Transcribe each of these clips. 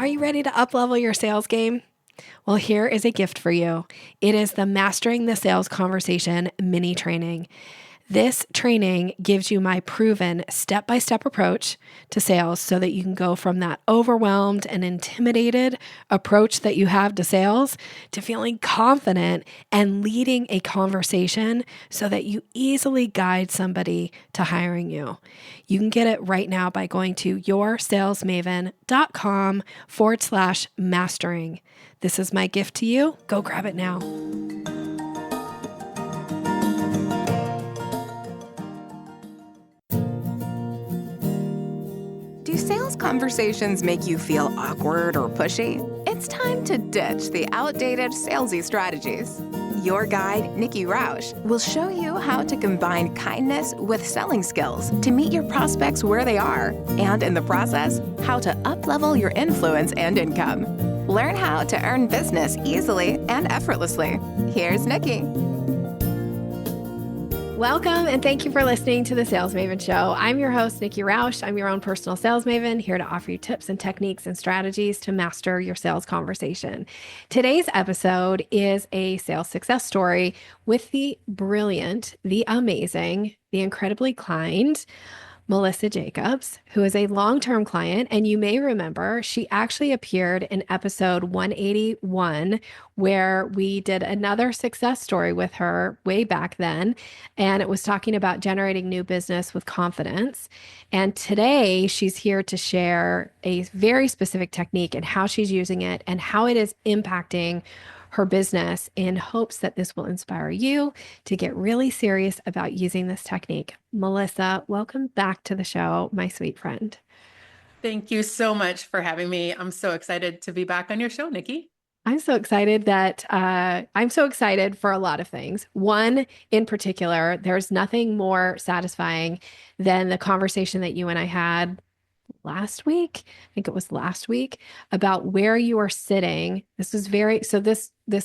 Are you ready to uplevel your sales game? Well, here is a gift for you. It is the Mastering the Sales Conversation mini training. This training gives you my proven step-by-step approach to sales so that you can go from that overwhelmed and intimidated approach that you have to sales to feeling confident and leading a conversation so that you easily guide somebody to hiring you. You can get it right now by going to yoursalesmaven.com/mastering. This is my gift to you. Go grab it now. Do sales conversations make you feel awkward or pushy? It's time to ditch the outdated salesy strategies. Your guide, Nikki Rausch, will show you how to combine kindness with selling skills to meet your prospects where they are, and in the process, how to uplevel your influence and income. Learn how to earn business easily and effortlessly. Here's Nikki. Welcome, and thank you for listening to the Sales Maven Show. I'm your host, Nikki Rausch. I'm your own personal sales maven, here to offer you tips and techniques and strategies to master your sales conversation. Today's episode is a sales success story with the brilliant, the amazing, the incredibly kind Melissa Jacobs, who is a long-term client. And you may remember she actually appeared in episode 181, where we did another success story with her way back then. And it was talking about generating new business with confidence. And today she's here to share a very specific technique and how she's using it and how it is impacting her business, in hopes that this will inspire you to get really serious about using this technique. Melissa, welcome back to the show, my sweet friend. Thank you so much for having me. I'm so excited to be back on your show, Nikki. I'm so excited for a lot of things. One in particular, there's nothing more satisfying than the conversation that you and I had last week, about where you are sitting. This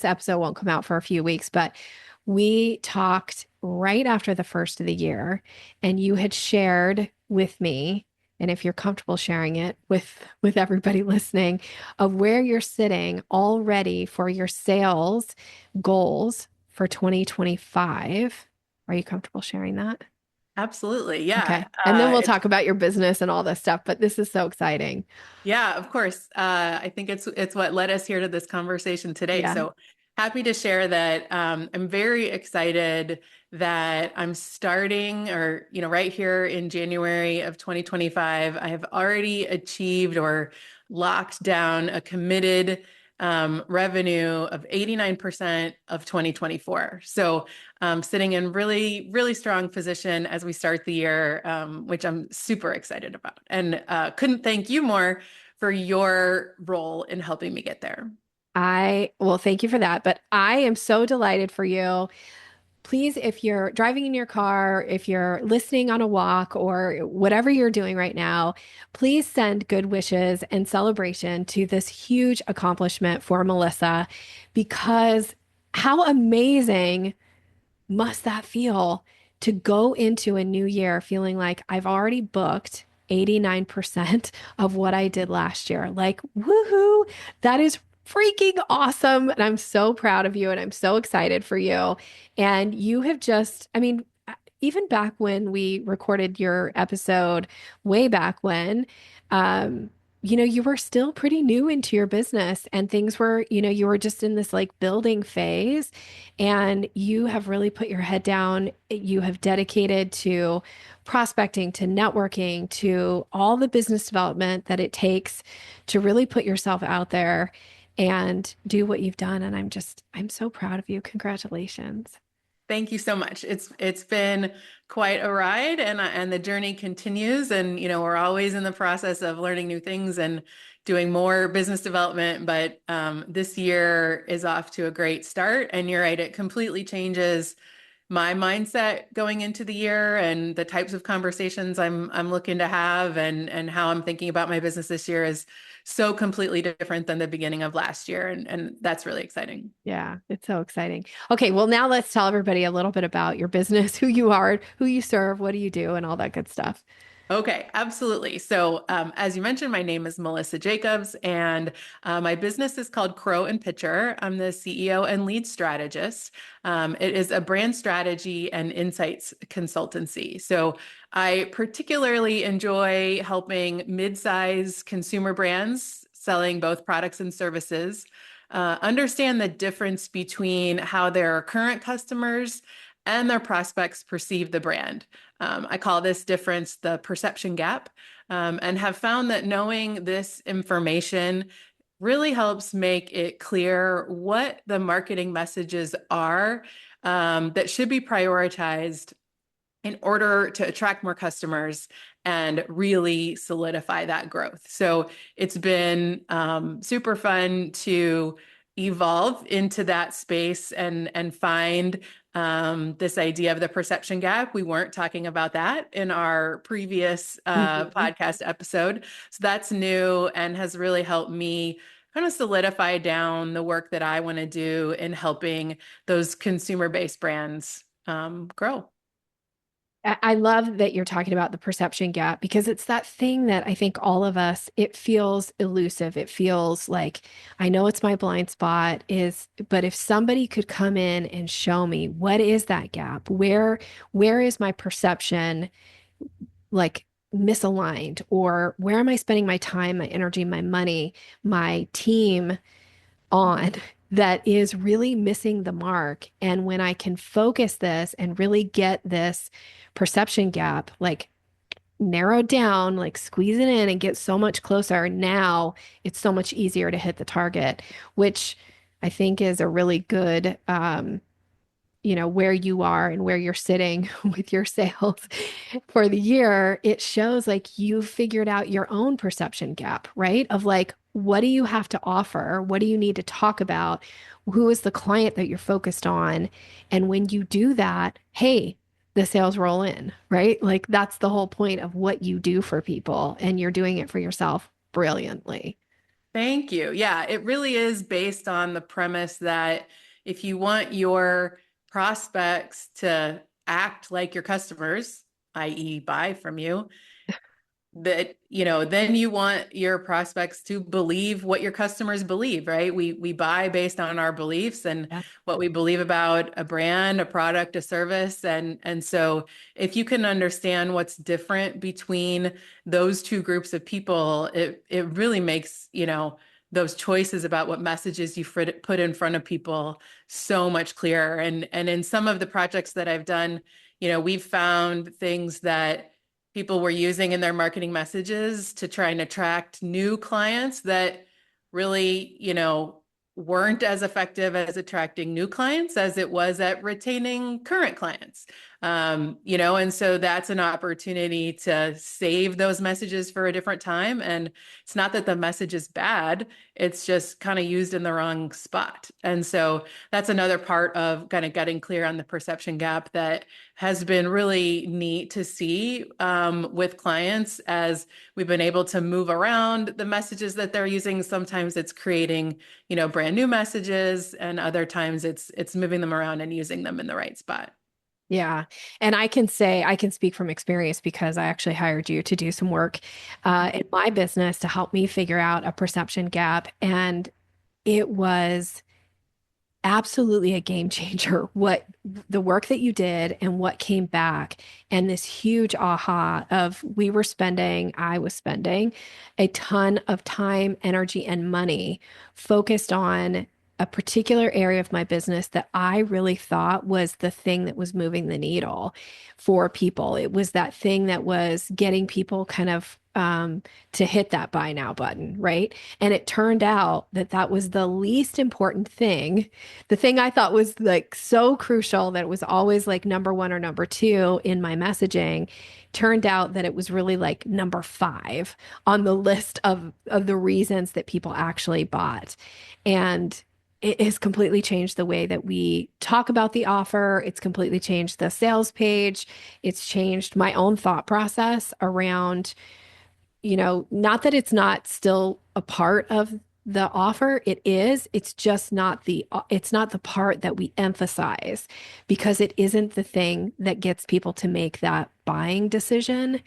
episode won't come out for a few weeks, but we talked right after the first of the year, and you had shared with me, and if you're comfortable sharing it with everybody listening, of where you're sitting already for your sales goals for 2025. Are you comfortable sharing that? Absolutely. Yeah. Okay. And then we'll talk about your business and all this stuff, but this is so exciting. Yeah, of course. I think it's what led us here to this conversation today. Yeah. So happy to share that. I'm very excited that I'm starting, right here in January of 2025, I have already achieved or locked down a committed revenue of 89% of 2024. So sitting in really, really strong position as we start the year, which I'm super excited about. And couldn't thank you more for your role in helping me get there. Well, thank you for that. But I am so delighted for you. Please, if you're driving in your car, if you're listening on a walk, or whatever you're doing right now, please send good wishes and celebration to this huge accomplishment for Melissa, because how amazing must that feel to go into a new year feeling like I've already booked 89% of what I did last year. Like, woohoo, that is freaking awesome. And I'm so proud of you, and I'm so excited for you. And you have even back when we recorded your episode, way back when, you were still pretty new into your business, and things were, you were just in this like building phase, and you have really put your head down. You have dedicated to prospecting, to networking, to all the business development that it takes to really put yourself out there and do what you've done. And I'm so proud of you. Congratulations. Thank you so much. It's been quite a ride, and the journey continues. And we're always in the process of learning new things and doing more business development. But this year is off to a great start. And you're right; it completely changes my mindset going into the year and the types of conversations I'm looking to have, and how I'm thinking about my business this year is so completely different than the beginning of last year. And that's really exciting. Yeah, it's so exciting. Okay, well, now let's tell everybody a little bit about your business, who you are, who you serve, what do you do, and all that good stuff. Okay, absolutely. So, as you mentioned, my name is Melissa Jacobs, and my business is called Crow and Pitcher. I'm the CEO and lead strategist. It is a brand strategy and insights consultancy. So, I particularly enjoy helping mid-size consumer brands selling both products and services understand the difference between how their current customers and their prospects perceive the brand. I call this difference the perception gap, and have found that knowing this information really helps make it clear what the marketing messages are that should be prioritized in order to attract more customers and really solidify that growth. So it's been super fun to evolve into that space and find this idea of the perception gap. We weren't talking about that in our previous Mhm. podcast episode. So that's new and has really helped me kind of solidify down the work that I want to do in helping those consumer-based brands grow. I love that you're talking about the perception gap because it's that thing that I think all of us, it feels elusive. It feels like I know it's my blind spot but if somebody could come in and show me what is that gap? Where is my perception like misaligned, or where am I spending my time, my energy, my money, my team on that is really missing the mark? And when I can focus this and really get this perception gap, like narrowed down, like squeeze it in and get so much closer, now it's so much easier to hit the target, which I think is a really good where you are and where you're sitting with your sales for the year. It shows like you figured out your own perception gap, right? Of like, what do you have to offer? What do you need to talk about? Who is the client that you're focused on? And when you do that, hey, the sales roll in, right? Like that's the whole point of what you do for people, and you're doing it for yourself brilliantly. Thank you. Yeah, it really is based on the premise that if you want your prospects to act like your customers, i.e., buy from you, that then you want your prospects to believe what your customers believe, right? We buy based on our beliefs and Yeah. what we believe about a brand, a product, a service. And so if you can understand what's different between those two groups of people, it really makes those choices about what messages you put in front of people so much clearer. And in some of the projects that I've done, we've found things that people were using in their marketing messages to try and attract new clients that really, weren't as effective as attracting new clients as it was at retaining current clients. And so that's an opportunity to save those messages for a different time. And it's not that the message is bad, it's just kind of used in the wrong spot. And so that's another part of kind of getting clear on the perception gap that has been really neat to see with clients as we've been able to move around the messages that they're using. Sometimes it's creating, brand new messages, and other times it's moving them around and using them in the right spot. Yeah. And I can say, I can speak from experience because I actually hired you to do some work in my business to help me figure out a perception gap. And it was absolutely a game changer what the work that you did and what came back, and this huge aha of I was spending a ton of time, energy, and money focused on a particular area of my business that I really thought was the thing that was moving the needle for people. It was that thing that was getting people kind of to hit that buy now button, right? And it turned out that that was the least important thing, the thing I thought was like so crucial that it was always like number one or number two in my messaging. Turned out that it was really like number five on the list of the reasons that people actually bought. And it has completely changed the way that we talk about the offer. It's completely changed the sales page. It's changed my own thought process around, not that it's not still a part of the offer, it's just not it's not the part that we emphasize because it isn't the thing that gets people to make that buying decision.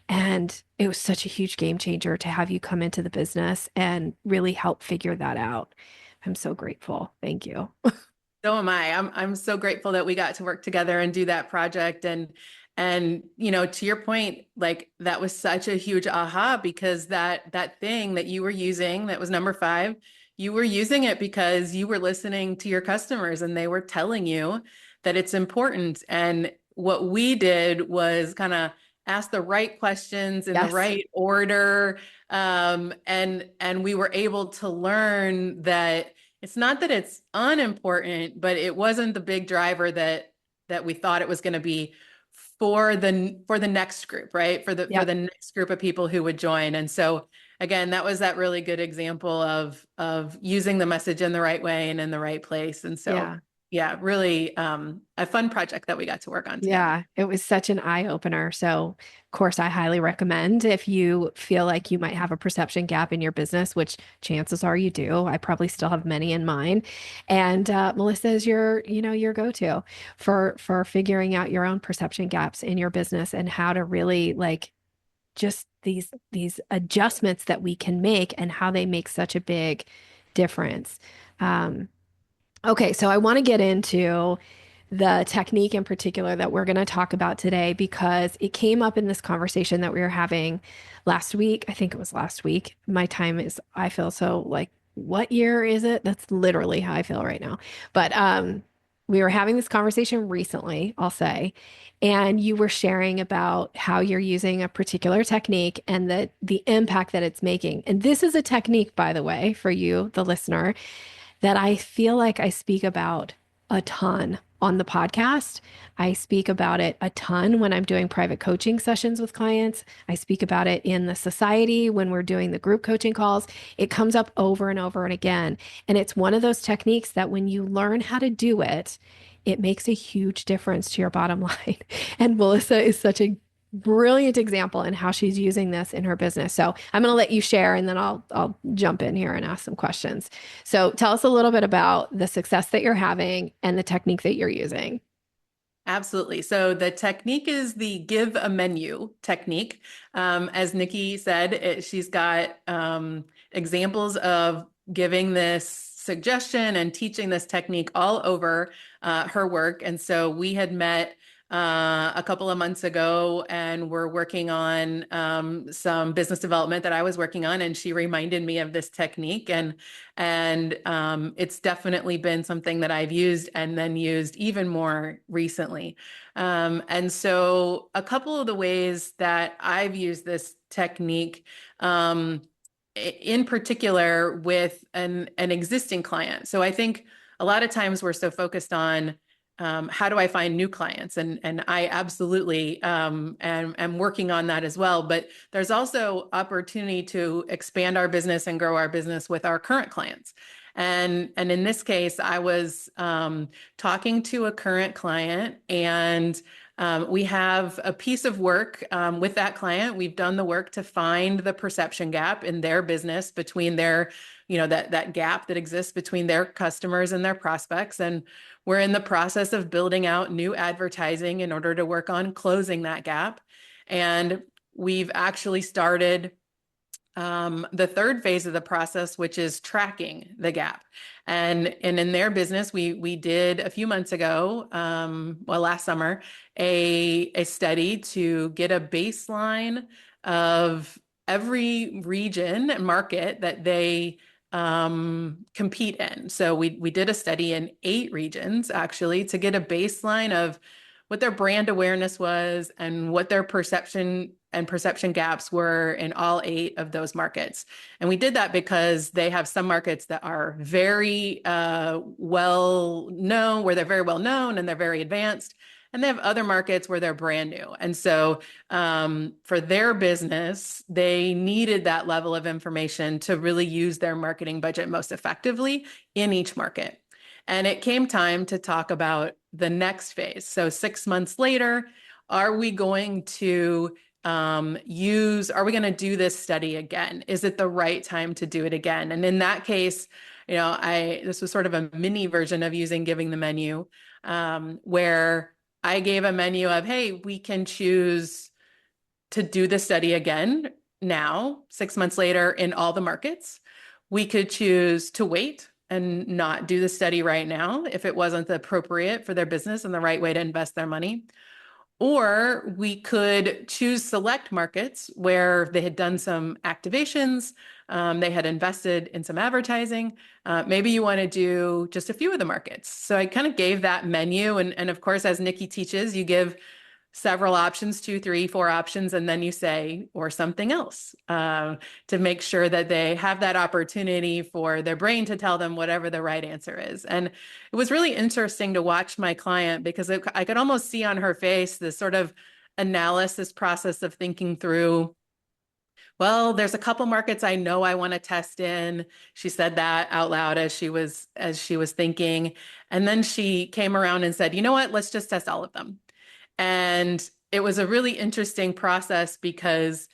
And it was such a huge game changer to have you come into the business and really help figure that out. I'm so grateful. Thank you. So am I. I'm so grateful that we got to work together and do that project. And to your point, like that was such a huge aha because that thing that you were using that was number 5, you were using it because you were listening to your customers and they were telling you that it's important. And what we did was kind of ask the right questions in the Yes. right order. And we were able to learn that it's not that it's unimportant, but it wasn't the big driver that we thought it was going to be for the next group, right? For the Yep. next group of people who would join. And so again, that was that really good example of using the message in the right way and in the right place. And so Yeah. yeah, really a fun project that we got to work on together. Yeah, it was such an eye opener. So, of course, I highly recommend if you feel like you might have a perception gap in your business, which chances are you do. I probably still have many in mine. And Melissa is your go-to for figuring out your own perception gaps in your business and how to really like just these adjustments that we can make and how they make such a big difference. Um, okay, so I want to get into the technique in particular that we're going to talk about today because it came up in this conversation that we were having last week. I think it was last week. My time is, I feel so like, what year is it? That's literally how I feel right now. But we were having this conversation recently, I'll say, and you were sharing about how you're using a particular technique and the impact that it's making. And this is a technique, by the way, for you, the listener, that I feel like I speak about a ton on the podcast. I speak about it a ton when I'm doing private coaching sessions with clients. I speak about it in the society when we're doing the group coaching calls. It comes up over and over and again. And it's one of those techniques that when you learn how to do it, it makes a huge difference to your bottom line. And Melissa is such a brilliant example in how she's using this in her business. So I'm going to let you share and then I'll jump in here and ask some questions. So tell us a little bit about the success that you're having and the technique that you're using. Absolutely. So the technique is the give a menu technique. As Nikki said, she's got examples of giving this suggestion and teaching this technique all over her work. And so we had met a couple of months ago and we're working on some business development that I was working on. And she reminded me of this technique. And it's definitely been something that I've used and then used even more recently. And so a couple of the ways that I've used this technique, in particular with an existing client. So I think a lot of times we're so focused on how do I find new clients? And I absolutely am working on that as well. But there's also opportunity to expand our business and grow our business with our current clients. And in this case, I was talking to a current client and we have a piece of work with that client. We've done the work to find the perception gap in their business between their, that gap that exists between their customers and their prospects. And we're in the process of building out new advertising in order to work on closing that gap. And we've actually started the third phase of the process, which is tracking the gap. And in their business, we did a few months ago, last summer, a study to get a baseline of every region and market that they compete in. So we did a study in 8 regions actually to get a baseline of what their brand awareness was and what their perception gaps were in all 8 of those markets. And we did that because they have some markets that are very well known, where they're very well known and they're very advanced. And they have other markets where they're brand new. And so for their business, they needed that level of information to really use their marketing budget most effectively in each market. And it came time to talk about the next phase. So 6 months later, are we going to are we going to do this study again? Is it the right time to do it again? And in that case, this was sort of a mini version of using giving the menu, where I gave a menu of, hey, we can choose to do the study again now, 6 months later, in all the markets. We could choose to wait and not do the study right now if it wasn't appropriate for their business and the right way to invest their money. Or we could choose select markets where they had done some activations, they had invested in some advertising. Maybe you want to do just a few of the markets. So I kind of gave that menu. And of course, as Nikki teaches, you give several options, 2, 3, 4 options, and then you say, or something else, to make sure that they have that opportunity for their brain to tell them whatever the right answer is. And it was really interesting to watch my client because I could almost see on her face this sort of analysis process of thinking through, well, there's a couple markets I know I want to test in. She said that out loud as she was thinking. And then she came around and said, you know what, let's just test all of them. And it was a really interesting process because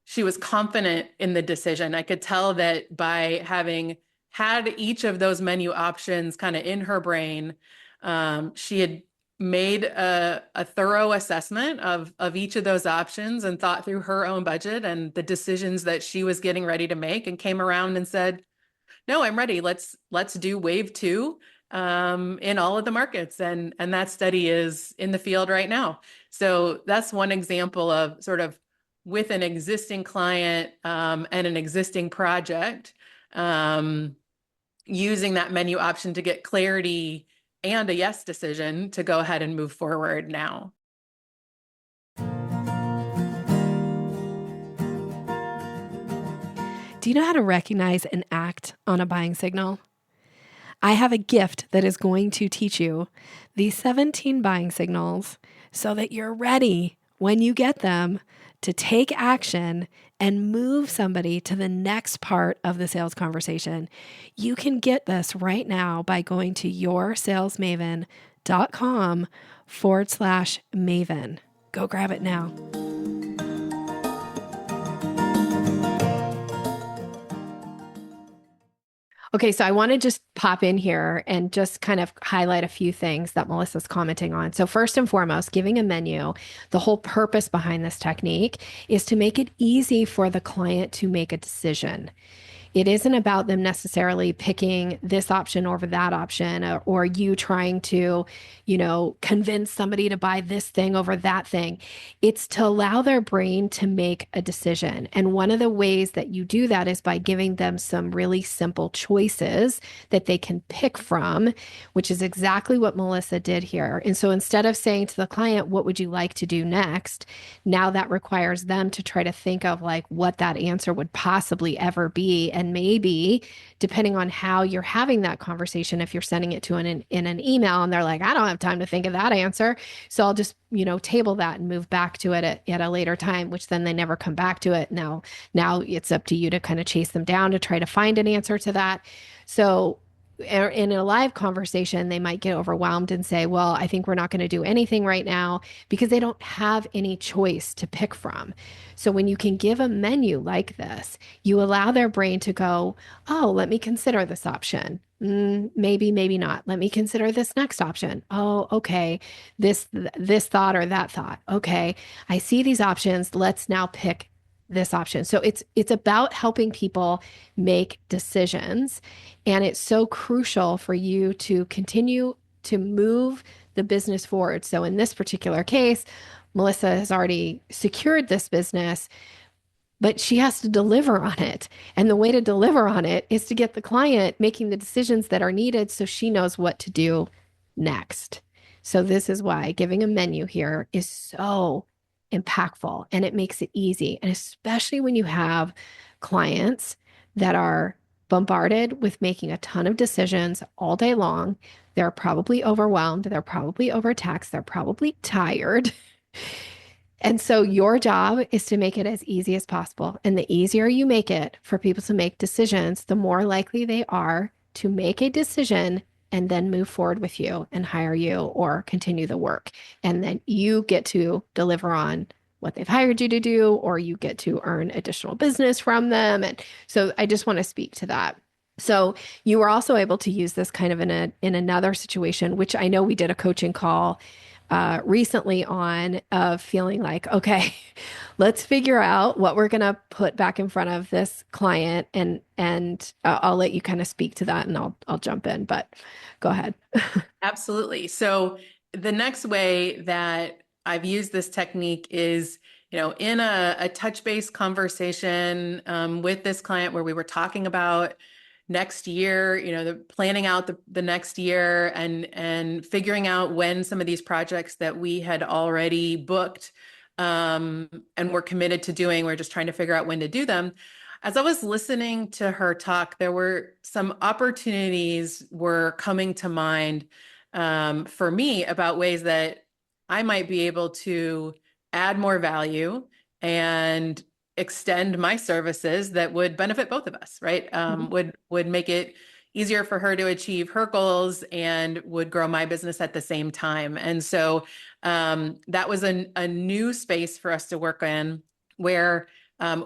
she was confident in the decision. I could tell that by having had each of those menu options kind of in her brain, she had made a thorough assessment of each of those options and thought through her own budget and the decisions that she was getting ready to make, and came around and said, no, I'm ready. Let's do wave 2 in all of the markets. And that study is in the field right now. So that's one example of sort of with an existing client and an existing project, using that menu option to get clarity and a yes decision to go ahead and move forward now. Do you know how to recognize and act on a buying signal? I have a gift that is going to teach you these 17 buying signals so that you're ready when you get them to take action and move somebody to the next part of the sales conversation. You can get this right now by going to yoursalesmaven.com/Maven. Go grab it now. Okay, so I want to just pop in here and just kind of highlight a few things that Melissa's commenting on. So first and foremost, giving a menu, the whole purpose behind this technique is to make it easy for the client to make a decision. It isn't about them necessarily picking this option over that option, or you trying to, convince somebody to buy this thing over that thing. It's to allow their brain to make a decision. And one of the ways that you do that is by giving them some really simple choices that they can pick from, which is exactly what Melissa did here. And so instead of saying to the client, what would you like to do next? Now that requires them to try to think of like what that answer would possibly ever be. And maybe depending on how you're having that conversation, if you're sending it to in an email and they're like, I don't have time to think of that answer, so I'll just, table that and move back to it at a later time, which then they never come back to it. Now it's up to you to kind of chase them down to try to find an answer to that. So in a live conversation, they might get overwhelmed and say, well, I think we're not going to do anything right now, because they don't have any choice to pick from. So when you can give a menu like this, you allow their brain to go, oh, let me consider this option. Maybe, maybe not. Let me consider this next option. Oh, okay. This thought or that thought. Okay. I see these options. Let's now pick this option. So it's about helping people make decisions. And it's so crucial for you to continue to move the business forward. So in this particular case, Melissa has already secured this business, but she has to deliver on it. And the way to deliver on it is to get the client making the decisions that are needed so she knows what to do next. So this is why giving a menu here is so impactful, and it makes it easy. And especially when you have clients that are bombarded with making a ton of decisions all day long, they're probably overwhelmed, they're probably overtaxed, they're probably tired. And so your job is to make it as easy as possible. And the easier you make it for people to make decisions, the more likely they are to make a decision and then move forward with you and hire you or continue the work. And then you get to deliver on what they've hired you to do, or you get to earn additional business from them. And so I just want to speak to that. So you were also able to use this kind of in another situation, which I know we did a coaching call recently on, of feeling like, okay, let's figure out what we're going to put back in front of this client, and I'll let you kind of speak to that, and I'll jump in, but go ahead. Absolutely. So the next way that I've used this technique is, in a touch-based conversation with this client where we were talking about next year, the planning out the next year, and figuring out when some of these projects that we had already booked and were committed to doing, we're just trying to figure out when to do them. As I was listening to her talk, there were some opportunities were coming to mind for me about ways that I might be able to add more value and extend my services that would benefit both of us, right? Mhm. Would make it easier for her to achieve her goals and would grow my business at the same time. And so that was a new space for us to work in, where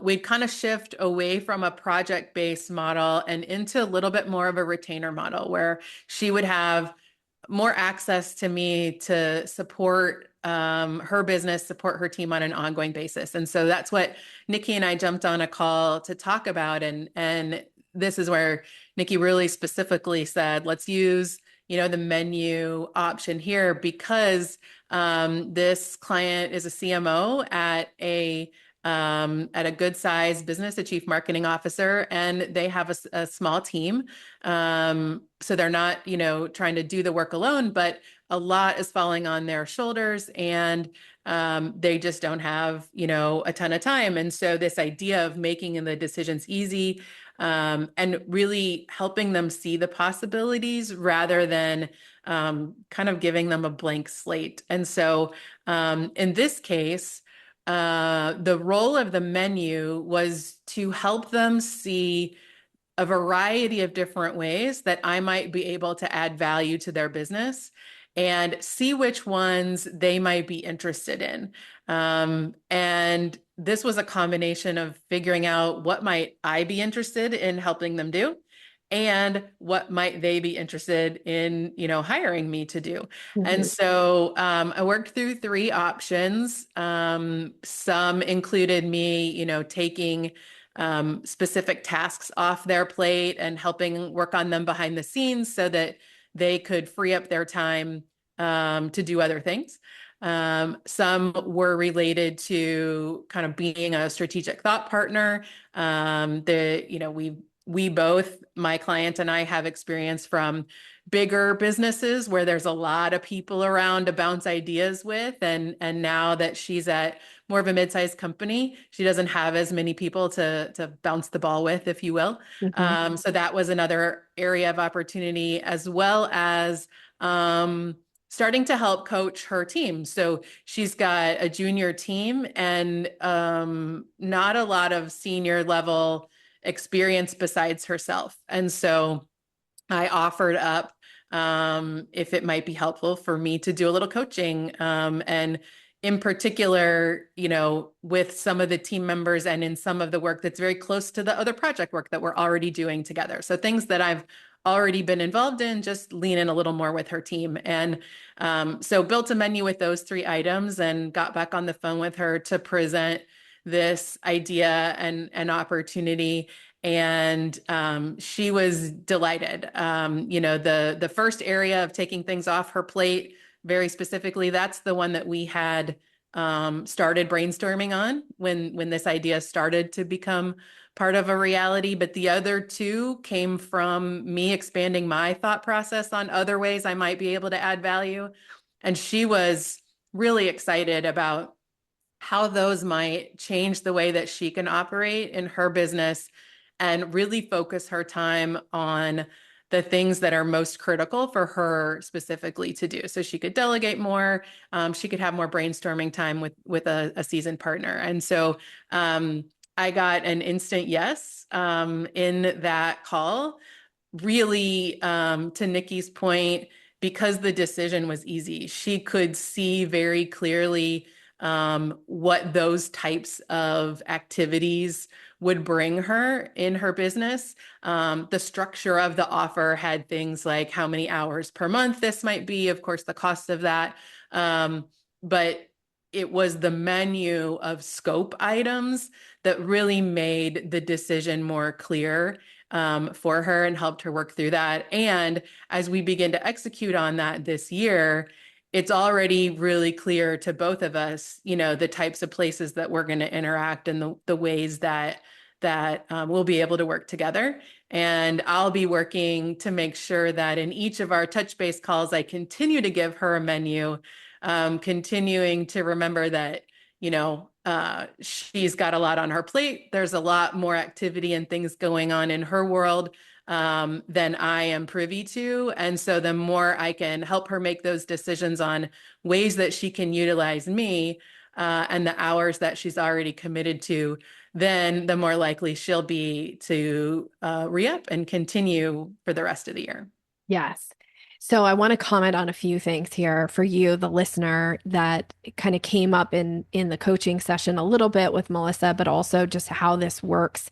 we'd kind of shift away from a project-based model and into a little bit more of a retainer model, where she would have more access to me to support her business, support her team on an ongoing basis. And so that's what Nikki and I jumped on a call to talk about. And this is where Nikki really specifically said, let's use, the menu option here, because this client is a CMO at a good size business, a chief marketing officer, and they have a small team. So they're not, trying to do the work alone, but a lot is falling on their shoulders, and they just don't have, a ton of time. And so this idea of making the decisions easy and really helping them see the possibilities rather than kind of giving them a blank slate. And so in this case, the role of the menu was to help them see a variety of different ways that I might be able to add value to their business and see which ones they might be interested in. And this was a combination of figuring out what might I be interested in helping them do, and what might they be interested in, hiring me to do. And Mhm. so I worked through three options. Some included me, taking specific tasks off their plate and helping work on them behind the scenes so that they could free up their time to do other things. Some were related to kind of being a strategic thought partner. We both, my client and I, have experience from bigger businesses where there's a lot of people around to bounce ideas with. And now that she's at more of a mid-sized company, she doesn't have as many people to bounce the ball with, if you will. Mhm. So that was another area of opportunity, as well as starting to help coach her team. So she's got a junior team and not a lot of senior level experience besides herself. And so I offered up if it might be helpful for me to do a little coaching. And in particular, with some of the team members and in some of the work that's very close to the other project work that we're already doing together. So things that I've already been involved in, just lean in a little more with her team. And so built a menu with those three items and got back on the phone with her to present this idea and an opportunity. And she was delighted. The first area of taking things off her plate, very specifically, that's the one that we had started brainstorming on when this idea started to become part of a reality. But the other two came from me expanding my thought process on other ways I might be able to add value. And she was really excited about how those might change the way that she can operate in her business and really focus her time on the things that are most critical for her specifically to do. So she could delegate more, she could have more brainstorming time with a seasoned partner. And so I got an instant yes in that call. Really, to Nikki's point, because the decision was easy, she could see very clearly what those types of activities would bring her in her business. The structure of the offer had things like how many hours per month this might be, of course, the cost of that. But it was the menu of scope items that really made the decision more clear for her and helped her work through that. And as we begin to execute on that this year, it's already really clear to both of us, the types of places that we're going to interact and the ways that we'll be able to work together. And I'll be working to make sure that in each of our touch base calls, I continue to give her a menu, continuing to remember that, she's got a lot on her plate. There's a lot more activity and things going on in her world than I am privy to. And so the more I can help her make those decisions on ways that she can utilize me and the hours that she's already committed to, then the more likely she'll be to re-up and continue for the rest of the year. Yes. So I want to comment on a few things here for you, the listener, that kind of came up in the coaching session a little bit with Melissa, but also just how this works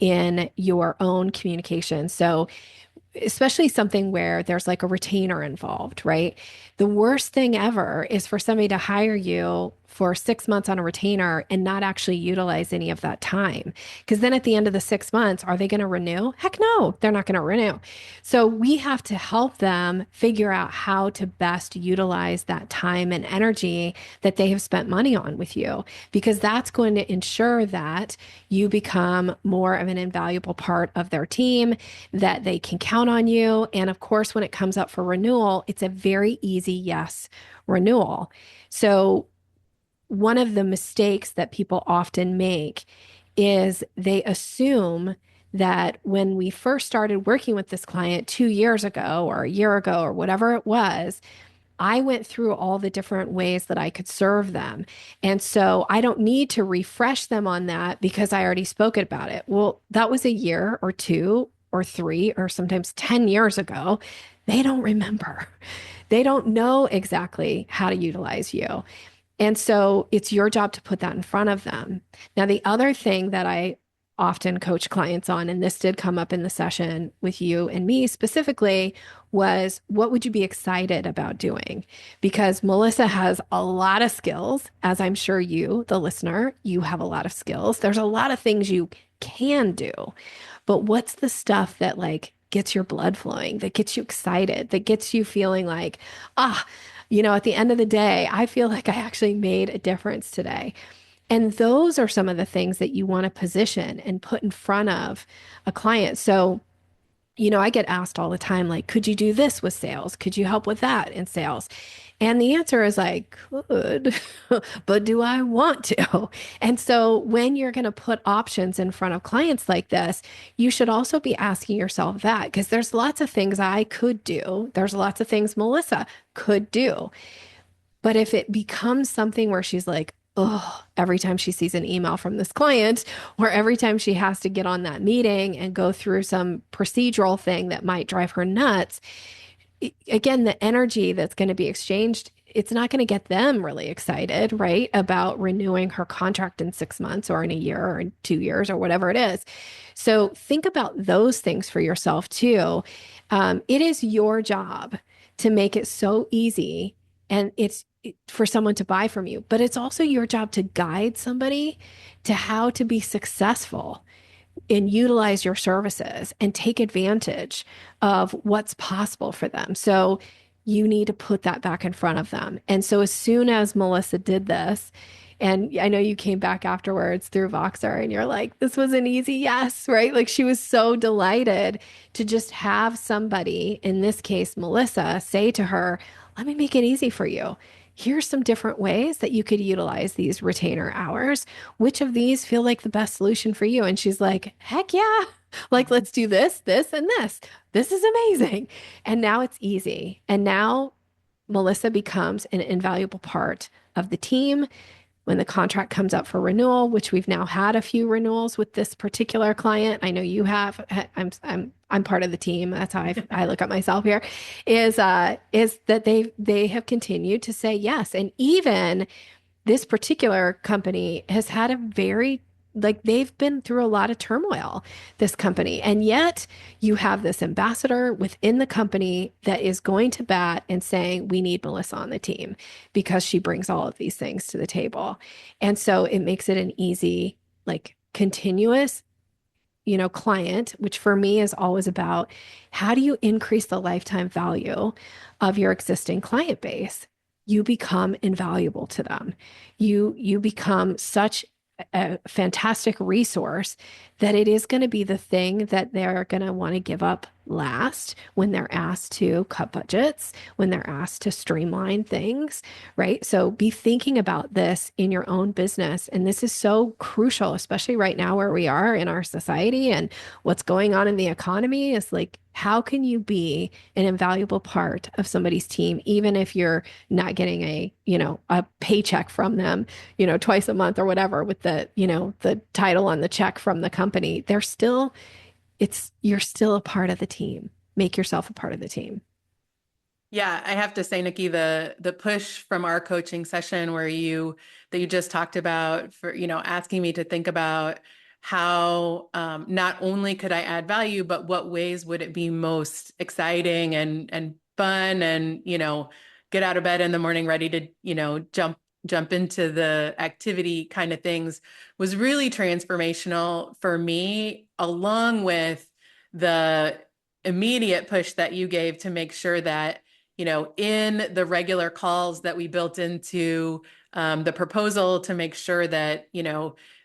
in your own communication. So especially something where there's like a retainer involved, right? The worst thing ever is for somebody to hire you for 6 months on a retainer and not actually utilize any of that time. Because then at the end of the 6 months, are they going to renew? Heck no, they're not going to renew. So we have to help them figure out how to best utilize that time and energy that they have spent money on with you, because that's going to ensure that you become more of an invaluable part of their team, that they can count on you. And of course, when it comes up for renewal, it's a very easy yes renewal. So one of the mistakes that people often make is they assume that when we first started working with this client 2 years ago or a year ago or whatever it was, I went through all the different ways that I could serve them. And so I don't need to refresh them on that because I already spoke about it. Well, that was a year or 2 or 3 or sometimes 10 years ago. They don't remember. They don't know exactly how to utilize you. And so it's your job to put that in front of them. Now, the other thing that I often coach clients on, and this did come up in the session with you and me specifically, was what would you be excited about doing? Because Melissa has a lot of skills, as I'm sure you, the listener, you have a lot of skills. There's a lot of things you can do, but what's the stuff that like gets your blood flowing, that gets you excited, that gets you feeling like, at the end of the day, I feel like I actually made a difference today. And those are some of the things that you want to position and put in front of a client. So, I get asked all the time, like, could you do this with sales? Could you help with that in sales? And the answer is like, could, but do I want to? And so when you're going to put options in front of clients like this, you should also be asking yourself that, because there's lots of things I could do. There's lots of things Melissa could do. But if it becomes something where she's like, oh, every time she sees an email from this client, or every time she has to get on that meeting and go through some procedural thing that might drive her nuts, again, the energy that's going to be exchanged, it's not going to get them really excited, right? About renewing her contract in 6 months or in a year or in 2 years or whatever it is. So think about those things for yourself too. It is your job to make it so easy, and it's for someone to buy from you, but it's also your job to guide somebody to how to be successful and utilize your services and take advantage of what's possible for them. So you need to put that back in front of them. And so as soon as Melissa did this, and I know you came back afterwards through Voxer and you're like, this was an easy yes, right? Like she was so delighted to just have somebody, in this case, Melissa, say to her, let me make it easy for you. Here's some different ways that you could utilize these retainer hours. Which of these feel like the best solution for you? And she's like, heck yeah. Like, let's do this, this, and this. This is amazing. And now it's easy. And now Melissa becomes an invaluable part of the team. When the contract comes up for renewal, which we've now had a few renewals with this particular client, I know you have. I'm part of the team. That's how I look at myself here. Is that they have continued to say yes, and even this particular company has had a very, like, they've been through a lot of turmoil, this company. And yet you have this ambassador within the company that is going to bat and saying, we need Melissa on the team because she brings all of these things to the table. And so it makes it an easy, like, continuous, client, which for me is always about how do you increase the lifetime value of your existing client base? You become invaluable to them. You become such a fantastic resource that it is going to be the thing that they're going to want to give up last when they're asked to cut budgets, when they're asked to streamline things, right? So be thinking about this in your own business. And this is so crucial, especially right now where we are in our society and what's going on in the economy is like, how can you be an invaluable part of somebody's team, even if you're not getting a paycheck from them, twice a month or whatever with the title on the check from the company, you're still a part of the team. Make yourself a part of the team. Yeah, I have to say, Nikki, the push from our coaching session that you just talked about for, asking me to think about how not only could I add value, but what ways would it be most exciting and fun and, get out of bed in the morning ready to, jump into the activity kind of things was really transformational for me, along with the immediate push that you gave to make sure that in the regular calls that we built into the proposal to make sure that,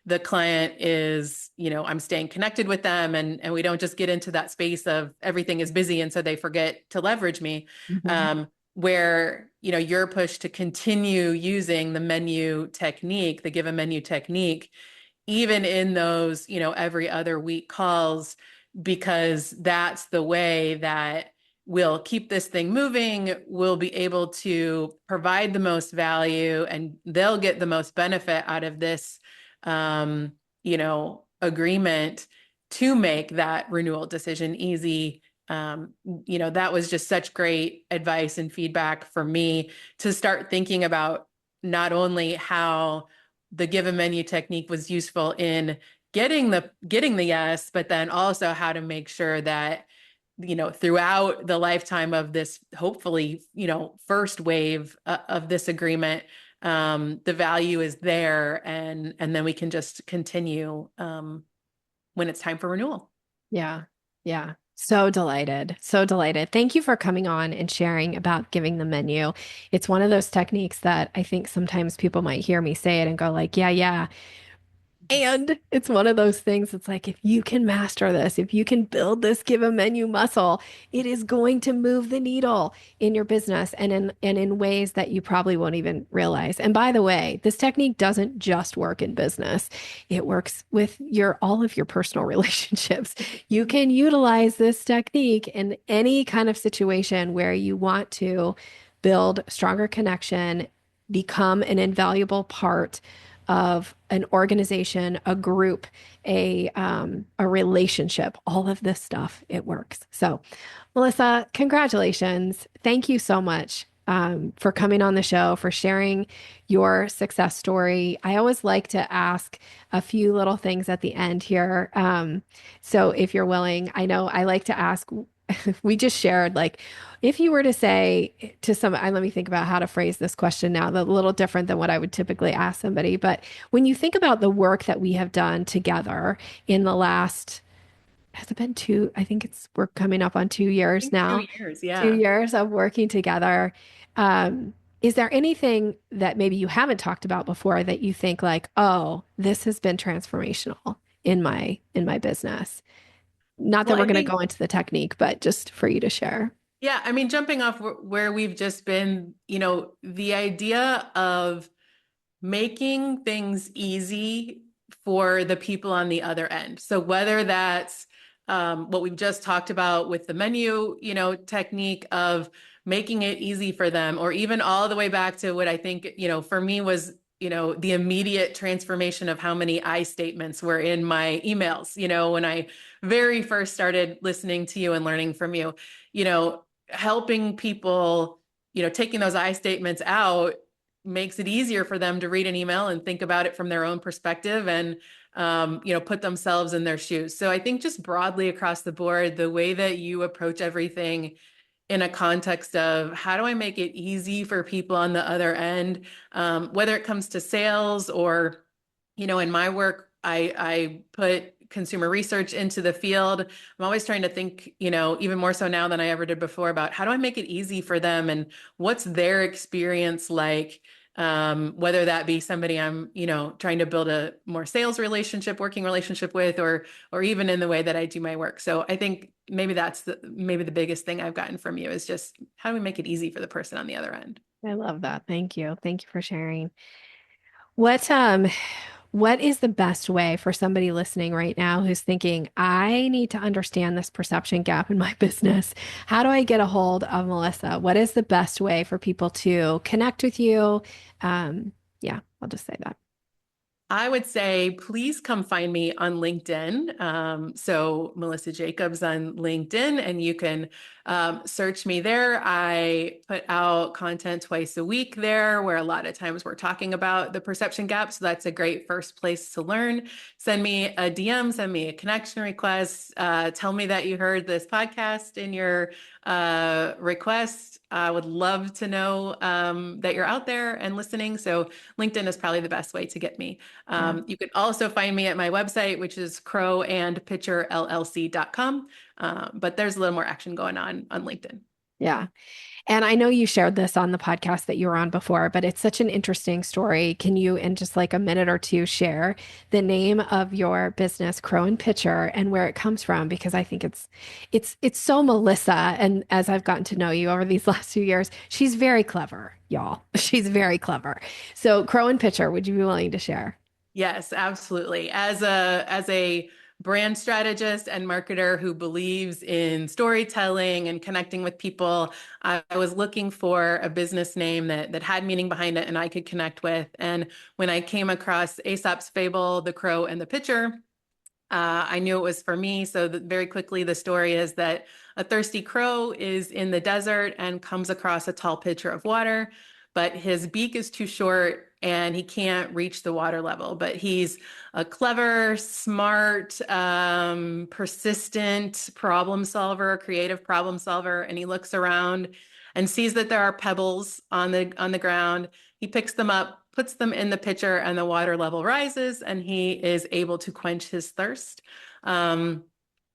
the client is, I'm staying connected with them and we don't just get into that space of everything is busy and so they forget to leverage me. Mhm. Where, your push to continue using the menu technique, the give a menu technique, even in those, every other week calls, because that's the way that we'll keep this thing moving. We'll be able to provide the most value and they'll get the most benefit out of this, agreement to make that renewal decision easy. That was just such great advice and feedback for me to start thinking about not only how the give a menu technique was useful in getting the yes, but then also how to make sure that, throughout the lifetime of this, hopefully, first wave of this agreement, the value is there and then we can just continue when it's time for renewal. Yeah. Yeah. So delighted. So delighted. Thank you for coming on and sharing about giving the menu. It's one of those techniques that I think sometimes people might hear me say it and go like, yeah, yeah. And it's one of those things. It's like, if you can master this, if you can build this give a menu muscle, it is going to move the needle in your business and in ways that you probably won't even realize. And by the way, this technique doesn't just work in business. It works with all of your personal relationships. You can utilize this technique in any kind of situation where you want to build stronger connection, become an invaluable part of an organization, a group, a relationship, all of this stuff, it works. So, Melissa, congratulations. Thank you so much for coming on the show, for sharing your success story. I always like to ask a few little things at the end here. So if you're willing, I know I like to ask, we just shared, like, if you were to say to let me think about how to phrase this question now, a little different than what I would typically ask somebody. But when you think about the work that we have done together in the last, has it been I think we're coming up on 2 years I think now, 2 years, two yeah. years of working together. Is there anything that maybe you haven't talked about before that you think like, oh, this has been transformational in my business? Not that Well, we're I going to think go into the technique, but just for you to share. Yeah, I mean, jumping off where we've just been, the idea of making things easy for the people on the other end. So whether that's what we've just talked about with the menu, technique of making it easy for them, or even all the way back to what I think, for me was, the immediate transformation of how many I statements were in my emails, when I very first started listening to you and learning from you, helping people, taking those I statements out makes it easier for them to read an email and think about it from their own perspective and put themselves in their shoes. So I think just broadly across the board, the way that you approach everything in a context of how do I make it easy for people on the other end, whether it comes to sales or, in my work, I put consumer research into the field. I'm always trying to think, even more so now than I ever did before, about how do I make it easy for them and what's their experience like, whether that be somebody I'm, trying to build a more sales relationship, working relationship with, or even in the way that I do my work. So I think maybe that's the biggest thing I've gotten from you is just how do we make it easy for the person on the other end? I love that. Thank you. Thank you for sharing. What is the best way for somebody listening right now who's thinking, I need to understand this perception gap in my business? How do I get a hold of Melissa? What is the best way for people to connect with you? Yeah, I'll just say that. I would say, please come find me on LinkedIn. So Melissa Jacobs on LinkedIn, and you can search me there. I put out content twice a week there, where a lot of times we're talking about the perception gap. So that's a great first place to learn. Send me a DM, send me a connection request. Tell me that you heard this podcast in your request. I would love to know that you're out there and listening. So LinkedIn is probably the best way to get me. Yeah. You can also find me at my website, which is crowandpitcherllc.com. But there's a little more action going on LinkedIn. Yeah. And I know you shared this on the podcast that you were on before, but it's such an interesting story. Can you, in just like a minute or two, share the name of your business, Crow and Pitcher, and where it comes from? Because I think it's so Melissa. And as I've gotten to know you over these last few years, she's very clever, y'all. She's very clever. So Crow and Pitcher, would you be willing to share? Yes, absolutely. As a brand strategist and marketer who believes in storytelling and connecting with people, I was looking for a business name that had meaning behind it and I could connect with. And when I came across Aesop's fable, The Crow and the Pitcher, I knew it was for me. So very quickly, the story is that a thirsty crow is in the desert and comes across a tall pitcher of water, but his beak is too short and he can't reach the water level. But he's a clever, smart, persistent problem solver, creative problem solver. And he looks around and sees that there are pebbles on the ground. He picks them up, puts them in the pitcher, and the water level rises, and he is able to quench his thirst.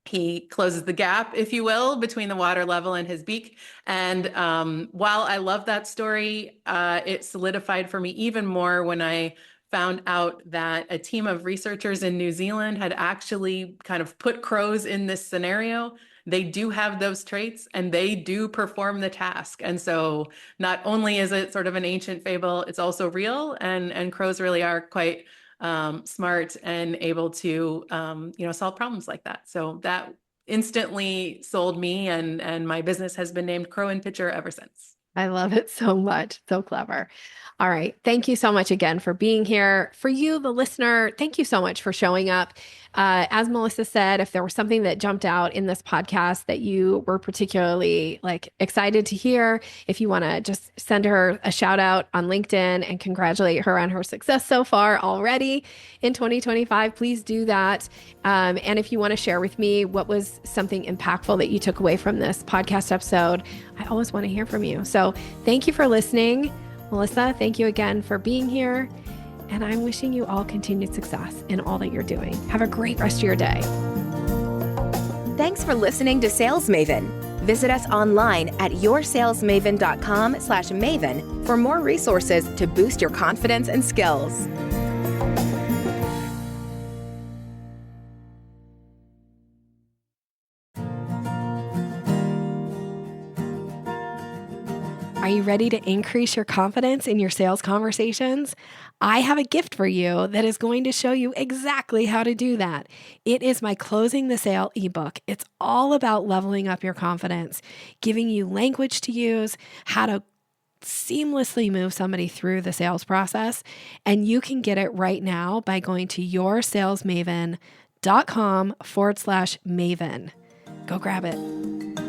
He closes the gap, if you will, between the water level and his beak. And while I love that story, it solidified for me even more when I found out that a team of researchers in New Zealand had actually kind of put crows in this scenario. They do have those traits and they do perform the task. And so not only is it sort of an ancient fable, it's also real, and crows really are quite smart and able to solve problems like that. So that instantly sold me, and my business has been named Crow and Pitcher ever since. I love it so much. So clever. All right. Thank you so much again for being here. For you, the listener, thank you so much for showing up. As Melissa said, if there was something that jumped out in this podcast that you were particularly excited to hear, if you want to just send her a shout out on LinkedIn and congratulate her on her success so far already in 2025, please do that. And if you want to share with me what was something impactful that you took away from this podcast episode, I always want to hear from you. So thank you for listening. Melissa, thank you again for being here. And I'm wishing you all continued success in all that you're doing. Have a great rest of your day. Thanks for listening to Sales Maven. Visit us online at yoursalesmaven.com/maven for more resources to boost your confidence and skills. Are you ready to increase your confidence in your sales conversations? I have a gift for you that is going to show you exactly how to do that. It is my Closing the Sale ebook. It's all about leveling up your confidence, giving you language to use, how to seamlessly move somebody through the sales process. And you can get it right now by going to yoursalesmaven.com/maven. Go grab it.